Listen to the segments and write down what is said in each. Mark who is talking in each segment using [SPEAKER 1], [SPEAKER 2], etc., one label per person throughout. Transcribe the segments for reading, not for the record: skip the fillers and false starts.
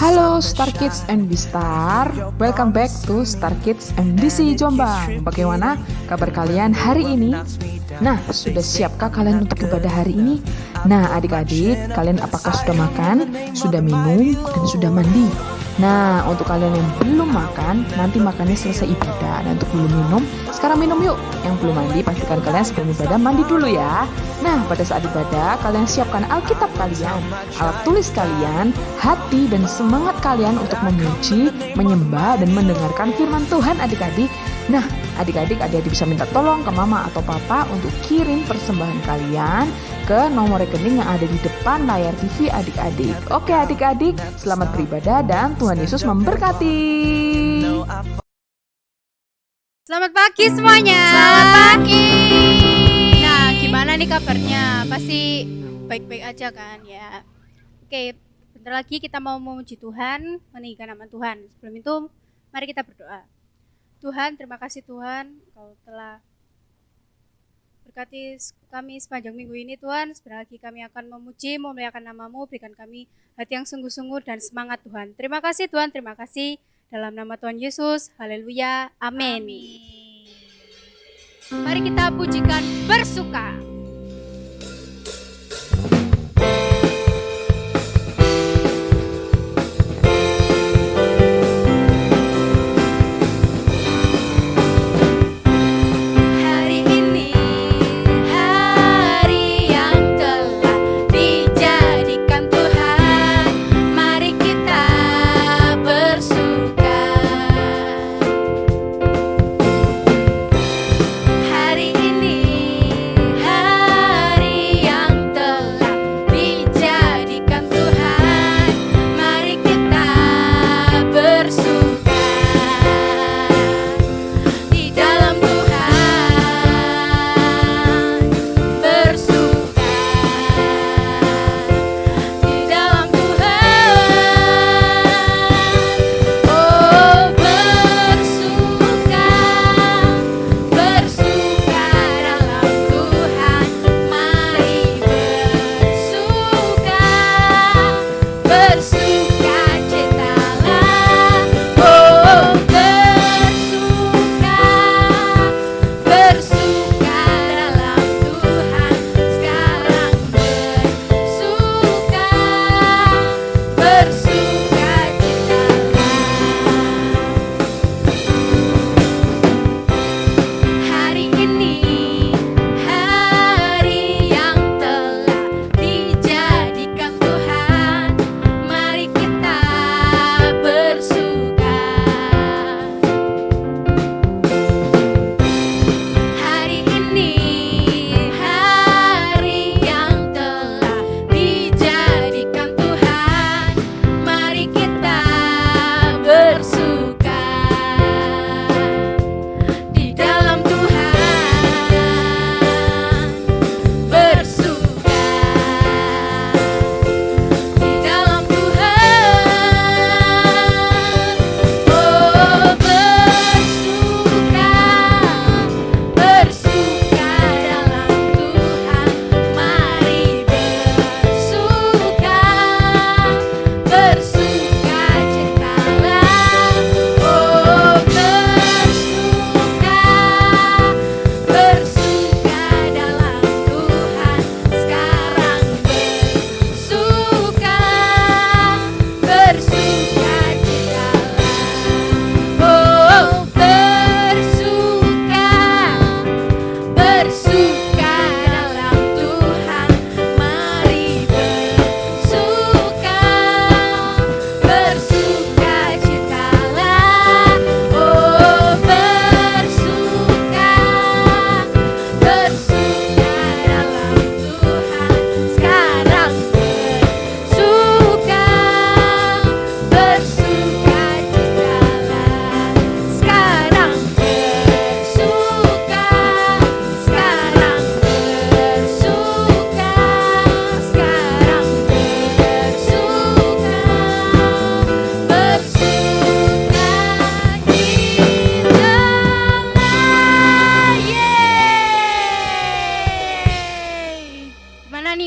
[SPEAKER 1] Halo Star Kids and Star, welcome back to Star Kids MDC Jombang. Bagaimana kabar kalian hari ini? Nah, sudah siapkah kalian untuk ibadah hari ini? Nah, adik-adik, kalian apakah sudah makan, sudah minum, dan sudah mandi? Nah, untuk kalian yang belum makan, nanti makannya selesai ibadah. Dan untuk belum minum, sekarang minum yuk. Yang belum mandi, pastikan kalian sebelum ibadah mandi dulu ya. Nah, pada saat ibadah, kalian siapkan Alkitab kalian, alat tulis kalian, hati dan semangat kalian untuk memuji, menyembah, dan mendengarkan firman Tuhan adik-adik. Nah, adik-adik bisa minta tolong ke mama atau papa untuk kirim persembahan kalian ke nomor rekening yang ada di depan layar TV adik-adik. Oke adik-adik, selamat beribadah dan Tuhan Yesus memberkati.
[SPEAKER 2] Selamat pagi semuanya.
[SPEAKER 3] Selamat pagi.
[SPEAKER 2] Nah, gimana nih kabarnya? Pasti baik-baik aja kan ya. Oke, bentar lagi kita mau memuji Tuhan, meninggikan nama Tuhan. Sebelum itu, mari kita berdoa. Tuhan, terima kasih Tuhan, Kau telah berkati kami sepanjang minggu ini Tuhan. Sebentar lagi kami akan memuji, memuliakan nama-Mu, berikan kami hati yang sungguh-sungguh dan semangat Tuhan. Terima kasih Tuhan, terima kasih. Dalam nama Tuhan Yesus, haleluya, amin. Mari kita pujikan bersuka.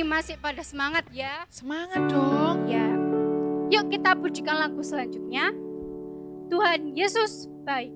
[SPEAKER 3] Masih pada semangat ya?
[SPEAKER 2] Semangat dong.
[SPEAKER 3] Ya.
[SPEAKER 2] Yuk kita pujikan lagu selanjutnya. Tuhan Yesus baik.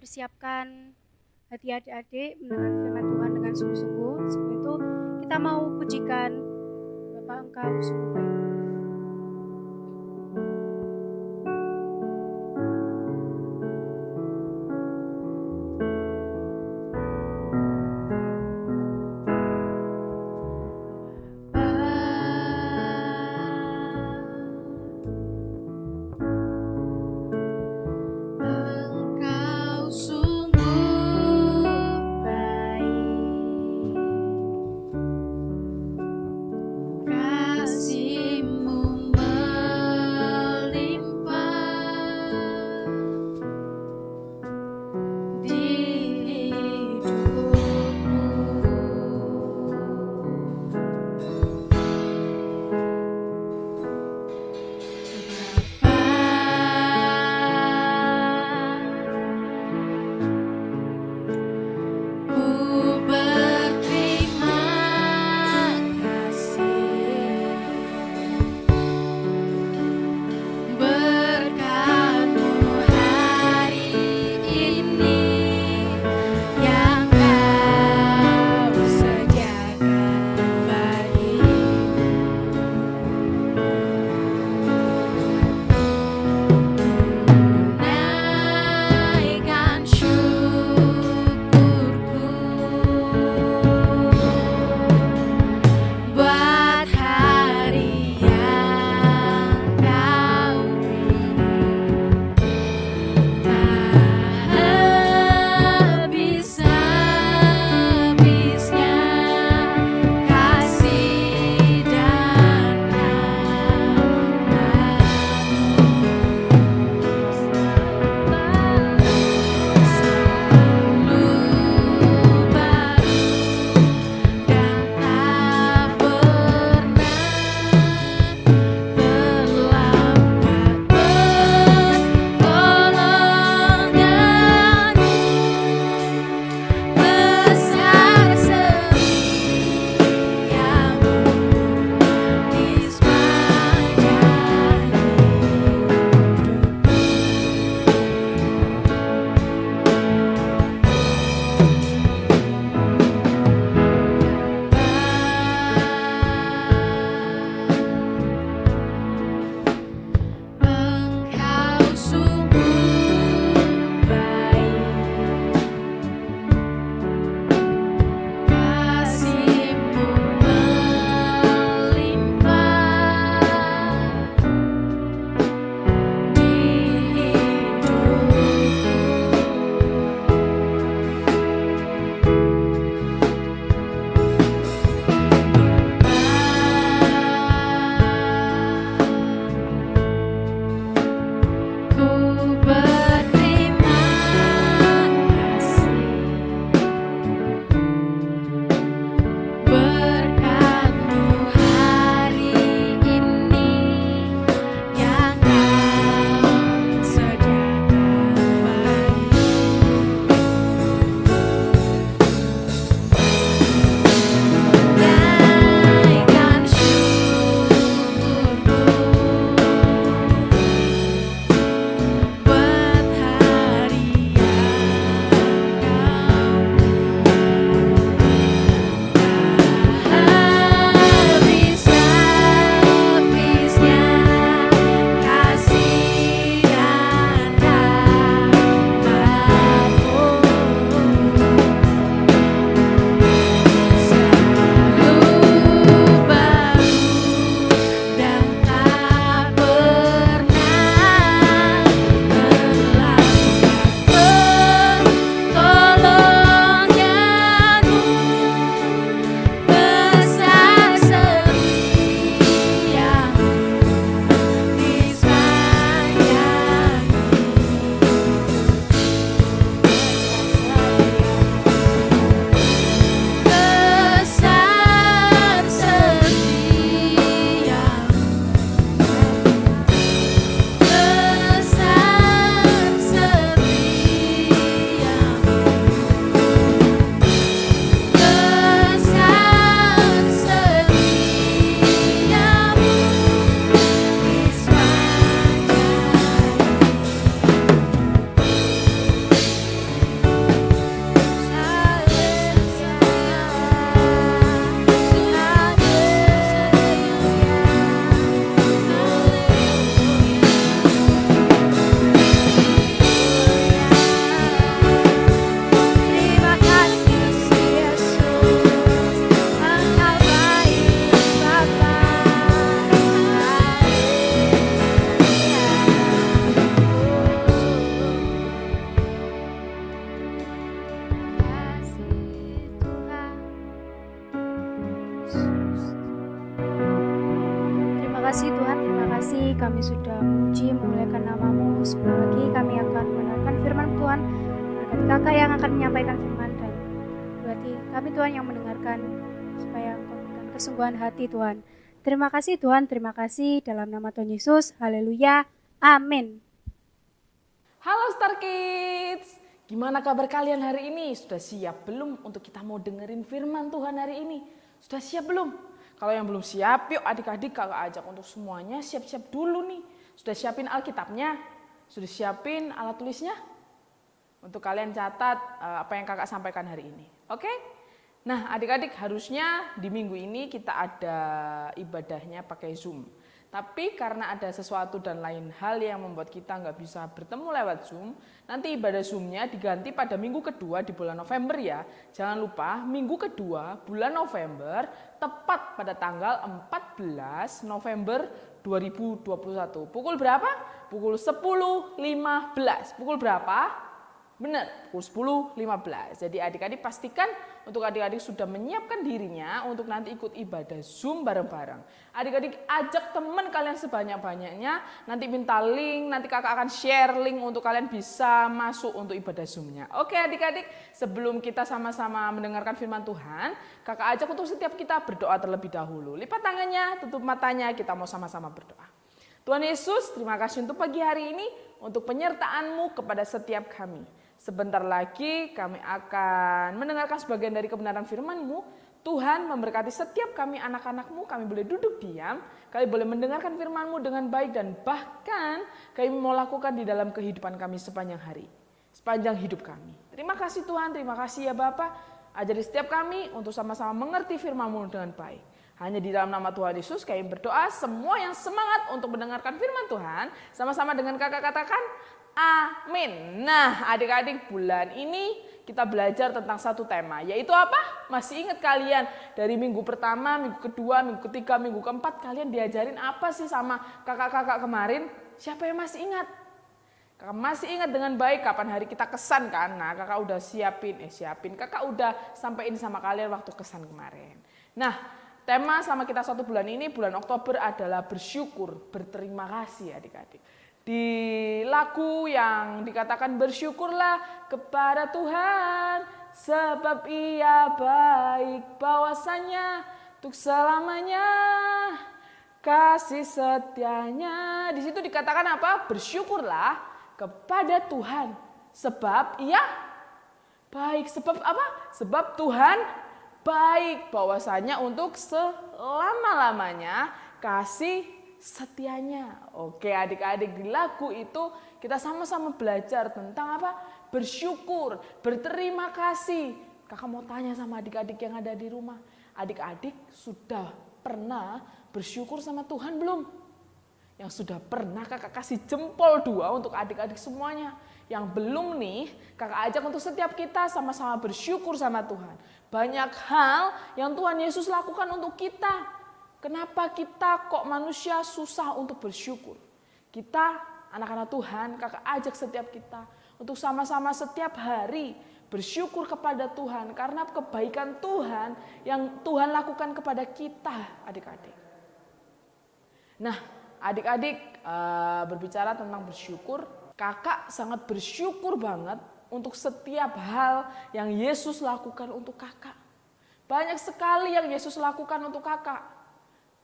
[SPEAKER 2] Persiapkan hati adik-adik mendengar firman Tuhan dengan sungguh-sungguh. Sebelum itu kita mau pujikan Bapa Engkau sungguh baik.
[SPEAKER 3] Kasih
[SPEAKER 2] kasih Tuhan, terima kasih kami sudah memuji, memuliakan nama-Mu. Sebelum lagi kami akan mendengarkan firman Tuhan. Berkati kakak yang akan menyampaikan firman dan berarti kami Tuhan yang mendengarkan supaya Engkau berikan kesungguhan hati Tuhan. Terima kasih Tuhan, terima kasih dalam nama Tuhan Yesus. Haleluya. Amin.
[SPEAKER 3] Halo Star Kids, gimana kabar kalian hari ini? Sudah siap belum untuk kita mau dengerin firman Tuhan hari ini? Sudah siap belum? Kalau yang belum siap, yuk adik-adik kakak ajak untuk semuanya siap-siap dulu nih. Sudah siapin Alkitabnya? Sudah siapin alat tulisnya? Untuk kalian catat apa yang kakak sampaikan hari ini. Oke? Nah adik-adik harusnya di minggu ini kita ada ibadahnya pakai Zoom. Tapi karena ada sesuatu dan lain hal yang membuat kita nggak bisa bertemu lewat Zoom, nanti ibadah Zoom-nya diganti pada minggu kedua di bulan November ya. Jangan lupa minggu kedua bulan November tepat pada tanggal 14 November 2021. Pukul berapa? Pukul 10.15. Pukul berapa? Benar, pukul 10.15. Jadi adik-adik pastikan untuk adik-adik sudah menyiapkan dirinya untuk nanti ikut ibadah Zoom bareng-bareng. Adik-adik ajak teman kalian sebanyak-banyaknya, nanti minta link, nanti kakak akan share link untuk kalian bisa masuk untuk ibadah Zoom-nya. Oke adik-adik, sebelum kita sama-sama mendengarkan firman Tuhan, kakak ajak untuk setiap kita berdoa terlebih dahulu. Lipat tangannya, tutup matanya, kita mau sama-sama berdoa. Tuhan Yesus, terima kasih untuk pagi hari ini, untuk penyertaan-Mu kepada setiap kami. Sebentar lagi kami akan mendengarkan sebagian dari kebenaran firman-Mu. Tuhan memberkati setiap kami anak-anak-Mu, kami boleh duduk diam, kami boleh mendengarkan firman-Mu dengan baik dan bahkan kami mau lakukan di dalam kehidupan kami sepanjang hari, sepanjang hidup kami. Terima kasih Tuhan, terima kasih ya Bapa. Ajari setiap kami untuk sama-sama mengerti firman-Mu dengan baik. Hanya di dalam nama Tuhan Yesus kami berdoa, semua yang semangat untuk mendengarkan firman Tuhan, sama-sama dengan kakak katakan, amin. Nah adik-adik bulan ini kita belajar tentang satu tema, yaitu apa? Masih ingat kalian dari minggu pertama, minggu kedua, minggu ketiga, minggu keempat kalian diajarin apa sih sama kakak-kakak kemarin? Siapa yang masih ingat? Kakak masih ingat dengan baik kapan hari kita kesan kan? Nah kakak udah siapin, kakak udah sampein sama kalian waktu kesan kemarin. Nah tema selama kita satu bulan ini, bulan Oktober adalah bersyukur, berterima kasih adik-adik. Di lagu yang dikatakan bersyukurlah kepada Tuhan sebab Ia baik, bahwasanya untuk selamanya kasih setianya. Di situ dikatakan apa? Bersyukurlah kepada Tuhan sebab Ia baik. Sebab apa? Sebab Tuhan baik, bahwasanya untuk selama-lamanya kasih setianya. Oke adik-adik, di lagu itu kita sama-sama belajar tentang apa? Bersyukur, berterima kasih. Kakak mau tanya sama adik-adik yang ada di rumah, adik-adik sudah pernah bersyukur sama Tuhan belum? Yang sudah pernah kakak kasih jempol 2 untuk adik-adik semuanya. Yang belum nih, kakak ajak untuk setiap kita sama-sama bersyukur sama Tuhan. Banyak hal yang Tuhan Yesus lakukan untuk kita. Kenapa kita kok manusia susah untuk bersyukur? Kita anak-anak Tuhan, kakak ajak setiap kita untuk sama-sama setiap hari bersyukur kepada Tuhan. Karena kebaikan Tuhan yang Tuhan lakukan kepada kita adik-adik. Nah adik-adik berbicara tentang bersyukur, kakak sangat bersyukur banget untuk setiap hal yang Yesus lakukan untuk kakak. Banyak sekali yang Yesus lakukan untuk kakak.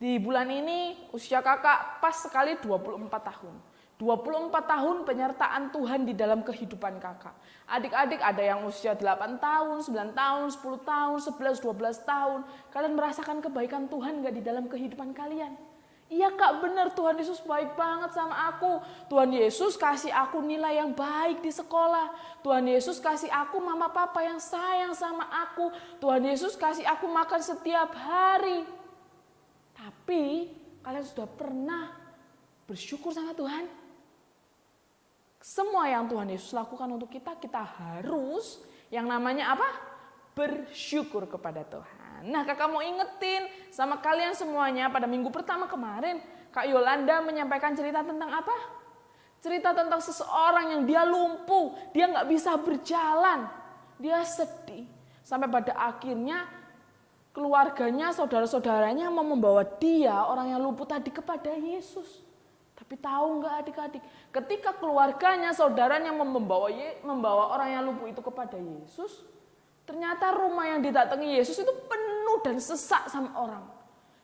[SPEAKER 3] Di bulan ini usia kakak pas sekali 24 tahun. 24 tahun penyertaan Tuhan di dalam kehidupan kakak. Adik-adik ada yang usia 8 tahun, 9 tahun, 10 tahun, 11, 12 tahun. Kalian merasakan kebaikan Tuhan gak di dalam kehidupan kalian? Iya kak, benar, Tuhan Yesus baik banget sama aku. Tuhan Yesus kasih aku nilai yang baik di sekolah. Tuhan Yesus kasih aku mama papa yang sayang sama aku. Tuhan Yesus kasih aku makan setiap hari. Tapi kalian sudah pernah bersyukur sama Tuhan? Semua yang Tuhan Yesus lakukan untuk kita, kita harus yang namanya apa? Bersyukur kepada Tuhan. Nah kakak mau ingetin sama kalian semuanya pada minggu pertama kemarin, Kak Yolanda menyampaikan cerita tentang apa? Cerita tentang seseorang yang dia lumpuh, dia nggak bisa berjalan, dia sedih. Sampai pada akhirnya keluarganya, saudara-saudaranya mau membawa dia, orang yang lumpuh tadi, kepada Yesus. Tapi tahu nggak adik-adik, ketika keluarganya, saudaranya membawa orang yang lumpuh itu kepada Yesus, ternyata rumah yang didatangi Yesus itu penuh dan sesak sama orang.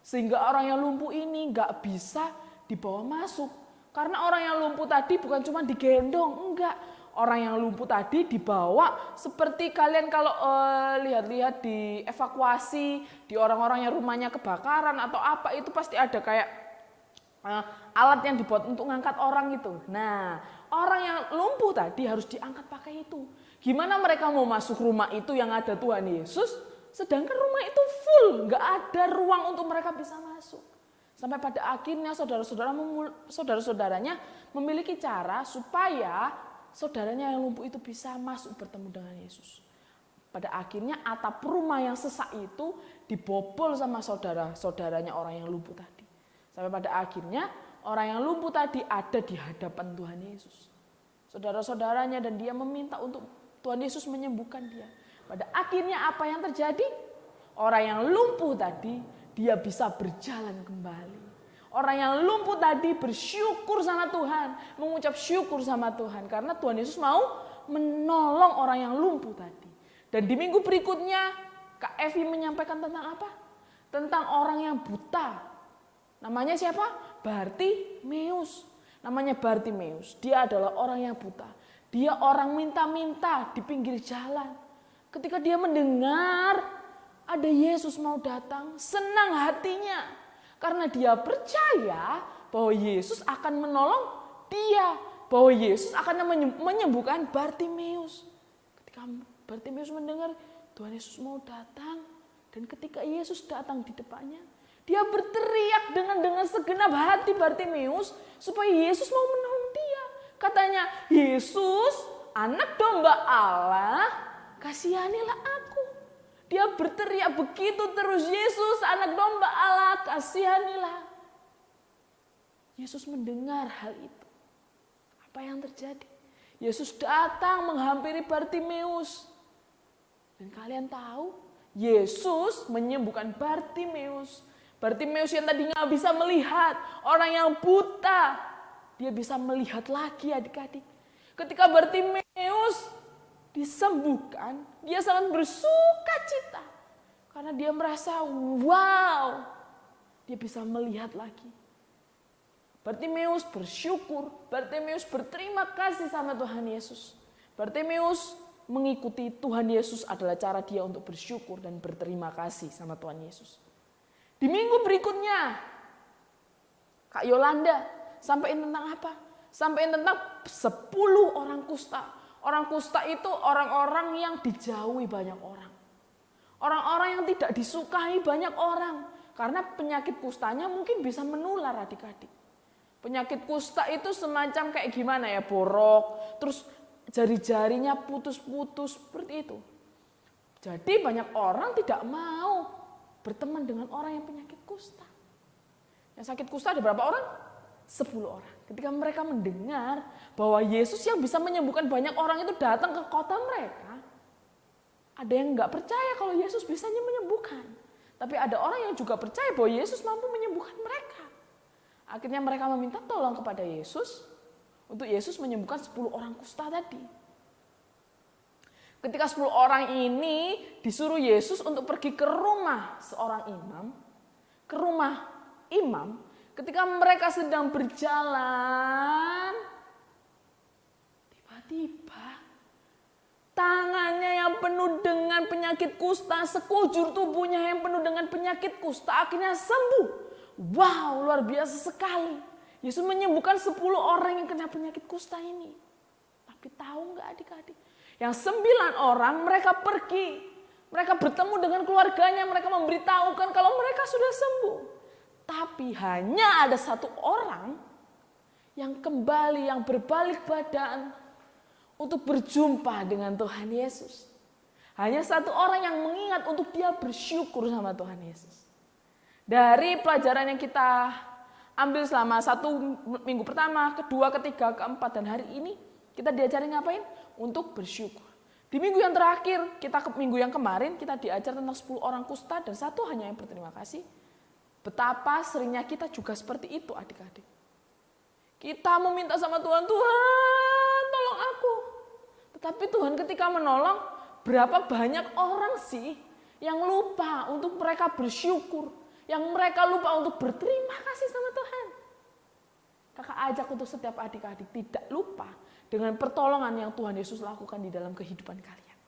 [SPEAKER 3] Sehingga orang yang lumpuh ini nggak bisa dibawa masuk. Karena orang yang lumpuh tadi bukan cuma digendong, enggak. Orang yang lumpuh tadi dibawa seperti kalian kalau lihat-lihat di evakuasi, di orang-orang yang rumahnya kebakaran atau apa, itu pasti ada kayak alat yang dibuat untuk ngangkat orang itu. Nah, orang yang lumpuh tadi harus diangkat pakai itu. Gimana mereka mau masuk rumah itu yang ada Tuhan Yesus, sedangkan rumah itu full, nggak ada ruang untuk mereka bisa masuk. Sampai pada akhirnya saudara-saudaranya memiliki cara supaya saudaranya yang lumpuh itu bisa masuk bertemu dengan Yesus. Pada akhirnya atap rumah yang sesak itu dibobol sama saudara-saudaranya orang yang lumpuh tadi. Sampai pada akhirnya orang yang lumpuh tadi ada di hadapan Tuhan Yesus. Saudara-saudaranya dan dia meminta untuk Tuhan Yesus menyembuhkan dia. Pada akhirnya apa yang terjadi? Orang yang lumpuh tadi dia bisa berjalan kembali. Orang yang lumpuh tadi bersyukur sama Tuhan, mengucap syukur sama Tuhan karena Tuhan Yesus mau menolong orang yang lumpuh tadi. Dan di minggu berikutnya Kak Evi menyampaikan tentang apa? Tentang orang yang buta. Namanya siapa? Bartimeus. Namanya Bartimeus. Dia adalah orang yang buta. Dia orang minta-minta di pinggir jalan. Ketika dia mendengar ada Yesus mau datang, senang hatinya. Karena dia percaya bahwa Yesus akan menolong dia. Bahwa Yesus akan menyembuhkan Bartimeus. Ketika Bartimeus mendengar Tuhan Yesus mau datang. Dan ketika Yesus datang di depannya, dia berteriak dengan segenap hati Bartimeus supaya Yesus mau menolong dia. Katanya, Yesus, anak domba Allah, kasihanilah aku. Dia berteriak begitu terus, Yesus, anak domba Allah, kasihanilah. Yesus mendengar hal itu. Apa yang terjadi? Yesus datang menghampiri Bartimeus. Dan kalian tahu, Yesus menyembuhkan Bartimeus. Bartimeus yang tadi nggak bisa melihat, orang yang buta, dia bisa melihat lagi adik-adik. Ketika Bartimeus disembuhkan, dia sangat bersuka cita. Karena dia merasa, wow, dia bisa melihat lagi. Bartimeus bersyukur, Bartimeus berterima kasih sama Tuhan Yesus. Bartimeus mengikuti Tuhan Yesus adalah cara dia untuk bersyukur dan berterima kasih sama Tuhan Yesus. Di minggu berikutnya, Kak Yolanda sampaikan tentang apa? Sampaikan tentang 10 orang kusta. Orang kusta itu orang-orang yang dijauhi banyak orang. Orang-orang yang tidak disukai banyak orang. Karena penyakit kustanya mungkin bisa menular adik-adik. Penyakit kusta itu semacam kayak gimana ya, borok, terus jari-jarinya putus-putus seperti itu. Jadi banyak orang tidak mau berteman dengan orang yang penyakit kusta. Yang sakit kusta ada berapa orang? 10 orang. Ketika mereka mendengar bahwa Yesus yang bisa menyembuhkan banyak orang itu datang ke kota mereka, ada yang nggak percaya kalau Yesus bisa menyembuhkan. Tapi ada orang yang juga percaya bahwa Yesus mampu menyembuhkan mereka. Akhirnya mereka meminta tolong kepada Yesus untuk Yesus menyembuhkan 10 orang kusta tadi. Ketika 10 orang ini disuruh Yesus untuk pergi ke rumah seorang imam, ke rumah imam, ketika mereka sedang berjalan, tiba-tiba tangannya yang penuh dengan penyakit kusta, sekujur tubuhnya yang penuh dengan penyakit kusta akhirnya sembuh. Wow, luar biasa sekali. Yesus menyembuhkan 10 orang yang kena penyakit kusta ini. Tapi tahu nggak adik-adik? Yang 9 orang mereka pergi. Mereka bertemu dengan keluarganya, mereka memberitahukan kalau mereka sudah sembuh. Tapi hanya ada 1 orang yang kembali, yang berbalik badan untuk berjumpa dengan Tuhan Yesus. Hanya 1 orang yang mengingat untuk dia bersyukur sama Tuhan Yesus. Dari pelajaran yang kita ambil selama 1 minggu pertama, kedua, ketiga, keempat, dan hari ini, kita diajarin ngapain? Untuk bersyukur. Di minggu yang terakhir, minggu yang kemarin kita diajar tentang 10 orang kusta dan satu hanya yang berterima kasih. Betapa seringnya kita juga seperti itu adik-adik. Kita meminta sama Tuhan, Tuhan tolong aku. Tetapi Tuhan ketika menolong, berapa banyak orang sih yang lupa untuk mereka bersyukur. Yang mereka lupa untuk berterima kasih sama Tuhan. Kakak ajak untuk setiap adik-adik tidak lupa dengan pertolongan yang Tuhan Yesus lakukan di dalam kehidupan kalian.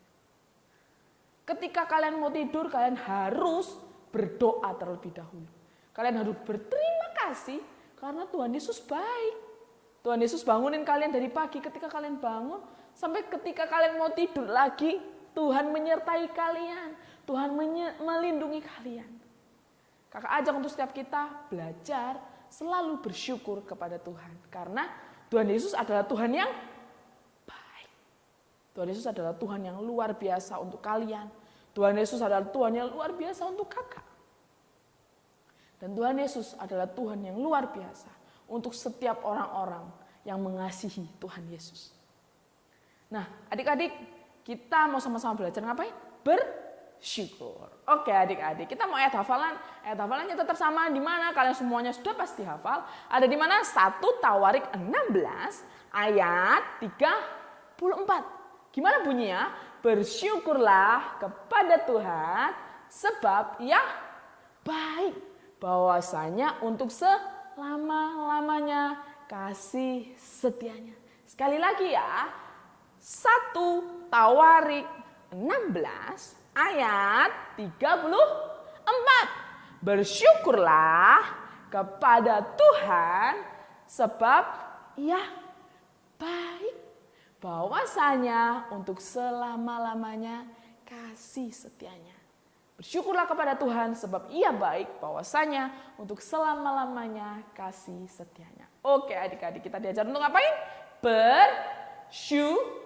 [SPEAKER 3] Ketika kalian mau tidur, kalian harus berdoa terlebih dahulu. Kalian harus berterima kasih karena Tuhan Yesus baik. Tuhan Yesus bangunin kalian dari pagi ketika kalian bangun, sampai ketika kalian mau tidur lagi, Tuhan menyertai kalian. Tuhan melindungi kalian. Kakak ajak untuk setiap kita belajar selalu bersyukur kepada Tuhan. Karena Tuhan Yesus adalah Tuhan yang baik. Tuhan Yesus adalah Tuhan yang luar biasa untuk kalian. Tuhan Yesus adalah Tuhan yang luar biasa untuk kakak. Dan Tuhan Yesus adalah Tuhan yang luar biasa untuk setiap orang-orang yang mengasihi Tuhan Yesus. Nah, adik-adik, kita mau sama-sama belajar ngapain? Bersyukur. Oke adik-adik, kita mau ayat hafalan. Ayat hafalannya tetap sama di mana? Kalian semuanya sudah pasti hafal. Ada di mana? 1 Tawarik 16 ayat 34. Gimana bunyinya? Bersyukurlah kepada Tuhan sebab Ia baik. Bahwasanya untuk selama-lamanya kasih setianya. Sekali lagi ya. 1 Tawarik 16 ayat 34. Bersyukurlah kepada Tuhan sebab Ia baik. Bahwasanya untuk selama-lamanya kasih setianya. Bersyukurlah kepada Tuhan sebab Ia baik. Bahwasanya untuk selama-lamanya kasih setianya. Oke adik-adik, kita diajar untuk ngapain? Bersyukur.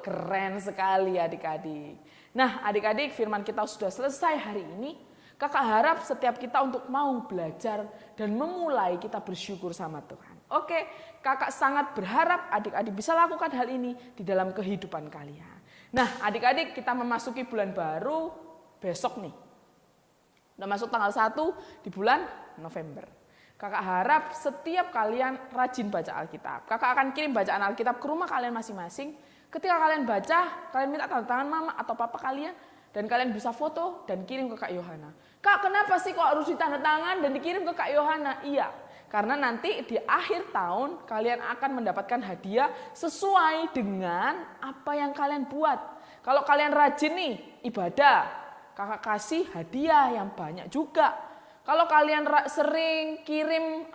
[SPEAKER 3] Keren sekali adik-adik. Nah adik-adik, firman kita sudah selesai hari ini. Kakak harap setiap kita untuk mau belajar dan memulai kita bersyukur sama Tuhan. Oke, kakak sangat berharap adik-adik bisa lakukan hal ini di dalam kehidupan kalian. Nah adik-adik, kita memasuki bulan baru besok nih. Udah masuk tanggal 1 di bulan November. Kakak harap setiap kalian rajin baca Alkitab. Kakak akan kirim bacaan Alkitab ke rumah kalian masing-masing. Ketika kalian baca, kalian minta tanda tangan mama atau papa kalian. Dan kalian bisa foto dan kirim ke Kak Yohana. Kak, kenapa sih kok harus ditanda tangan dan dikirim ke Kak Yohana? Iya, karena nanti di akhir tahun kalian akan mendapatkan hadiah sesuai dengan apa yang kalian buat. Kalau kalian rajin nih ibadah, kakak kasih hadiah yang banyak juga. Kalau kalian sering kirim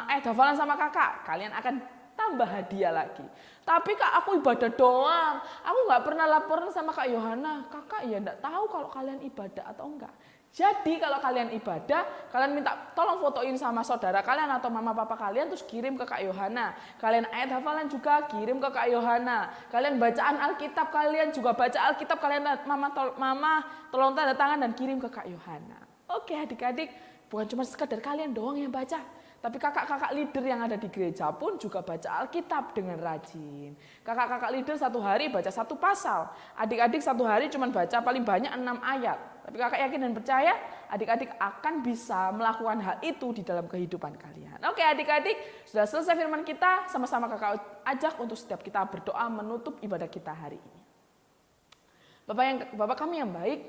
[SPEAKER 3] ayat hafalan sama kakak, kalian akan tambah hadiah lagi. Tapi kak, aku ibadah doang. Aku nggak pernah laporan sama Kak Yohana. Kakak ya nggak tahu kalau kalian ibadah atau enggak. Jadi kalau kalian ibadah, kalian minta tolong fotoin sama saudara kalian atau mama papa kalian, terus kirim ke Kak Yohana. Kalian ayat hafalan juga kirim ke Kak Yohana. Kalian bacaan Alkitab kalian juga baca Alkitab kalian, mama tolong tanda tangan dan kirim ke Kak Yohana. Oke adik-adik, bukan cuma sekadar kalian doang yang baca. Tapi kakak-kakak leader yang ada di gereja pun juga baca Alkitab dengan rajin. Kakak-kakak leader satu hari baca 1 pasal. Adik-adik satu hari cuma baca paling banyak 6 ayat. Tapi kakak yakin dan percaya adik-adik akan bisa melakukan hal itu di dalam kehidupan kalian. Oke adik-adik, sudah selesai firman kita. Sama-sama kakak ajak untuk setiap kita berdoa menutup ibadah kita hari ini. Bapak kami yang baik,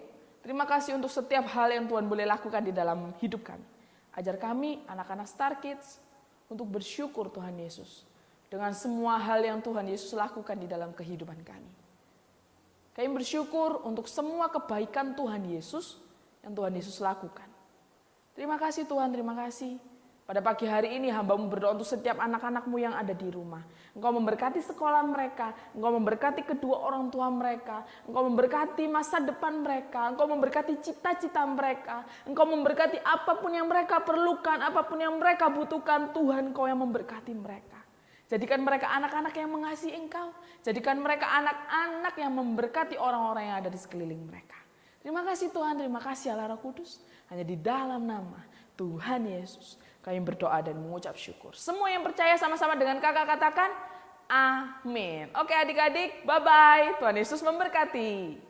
[SPEAKER 3] terima kasih untuk setiap hal yang Tuhan boleh lakukan di dalam hidup kami. Ajar kami, anak-anak Star Kids, untuk bersyukur Tuhan Yesus. Dengan semua hal yang Tuhan Yesus lakukan di dalam kehidupan kami. Kami bersyukur untuk semua kebaikan Tuhan Yesus yang Tuhan Yesus lakukan. Terima kasih Tuhan, terima kasih. Pada pagi hari ini hamba-Mu berdoa untuk setiap anak-anak-Mu yang ada di rumah. Engkau memberkati sekolah mereka, Engkau memberkati kedua orang tua mereka, Engkau memberkati masa depan mereka, Engkau memberkati cita-cita mereka, Engkau memberkati apapun yang mereka perlukan, apapun yang mereka butuhkan, Tuhan Engkau yang memberkati mereka. Jadikan mereka anak-anak yang mengasihi Engkau, jadikan mereka anak-anak yang memberkati orang-orang yang ada di sekeliling mereka. Terima kasih Tuhan, terima kasih Allah Roh Kudus, hanya di dalam nama Tuhan Yesus kami berdoa dan mengucap syukur. Semua yang percaya sama-sama dengan kakak katakan Amin. Oke adik-adik, bye-bye. Tuhan Yesus memberkati.